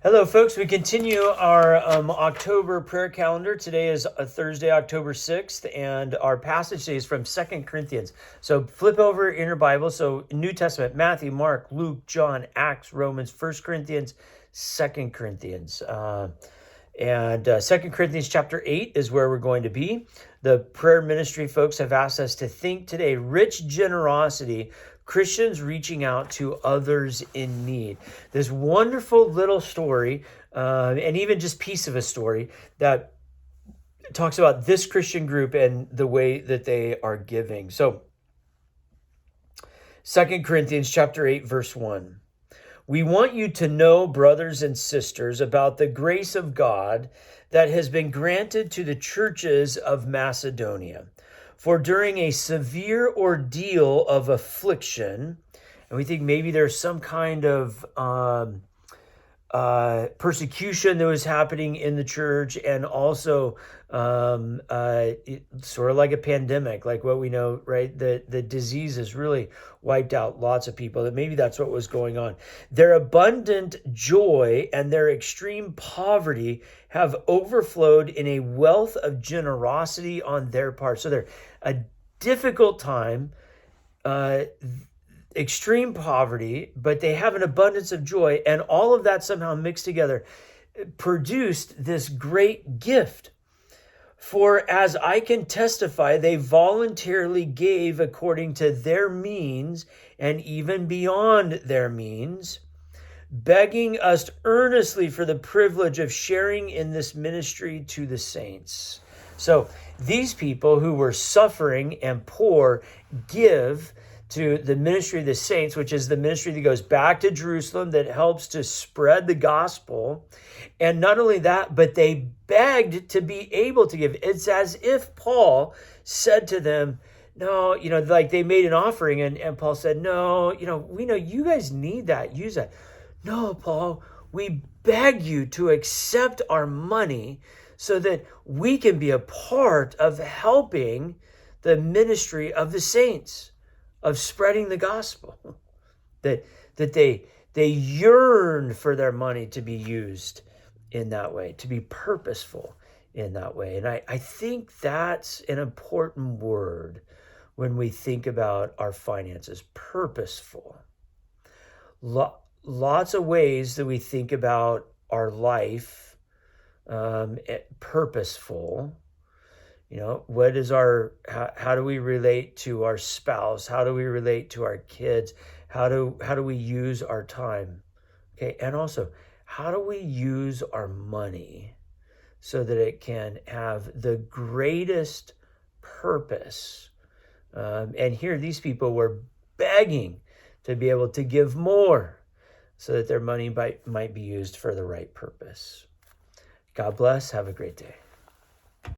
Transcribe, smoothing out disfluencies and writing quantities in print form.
Hello, folks. We continue our October prayer calendar. Today is Thursday, October 6th, and our passage today is from 2 Corinthians. So flip over in your Bible. So New Testament, Matthew, Mark, Luke, John, Acts, Romans, 1 Corinthians, 2 Corinthians. And 2 Corinthians chapter 8 is where we're going to be. The prayer ministry folks have asked us to think today, rich generosity, Christians reaching out to others in need. This wonderful little story, and even just piece of a story that talks about this Christian group and the way that they are giving. So 2 Corinthians chapter 8, verse 1. We want you to know, brothers and sisters, about the grace of God that has been granted to the churches of Macedonia. For during a severe ordeal of affliction, and we think maybe there's some kind of persecution that was happening in the church, and also sort of like a pandemic, like what we know, right? The disease has really wiped out lots of people. That maybe that's what was going on. Their abundant joy and their extreme poverty have overflowed in a wealth of generosity on their part. So they're a difficult time, extreme poverty, but they have an abundance of joy, and all of that somehow mixed together produced this great gift. For as I can testify, they voluntarily gave according to their means and even beyond their means, begging us earnestly for the privilege of sharing in this ministry to the saints. So these people who were suffering and poor give to the ministry of the saints, which is the ministry that goes back to Jerusalem, that helps to spread the gospel. And not only that, but they begged to be able to give. It's as if Paul said to them, no, like they made an offering, and Paul said, no, we know you guys need that, use that. No, Paul, we beg you to accept our money so that we can be a part of helping the ministry of the saints, of spreading the gospel, that they yearn for their money to be used in that way, to be purposeful in that way. And I think that's an important word when we think about our finances, purposeful. Lots of ways that we think about our life, purposeful. What is how do we relate to our spouse? How do we relate to our kids? How do we use our time? Okay. And also, how do we use our money so that it can have the greatest purpose? And here, these people were begging to be able to give more so that their money might be used for the right purpose. God bless. Have a great day.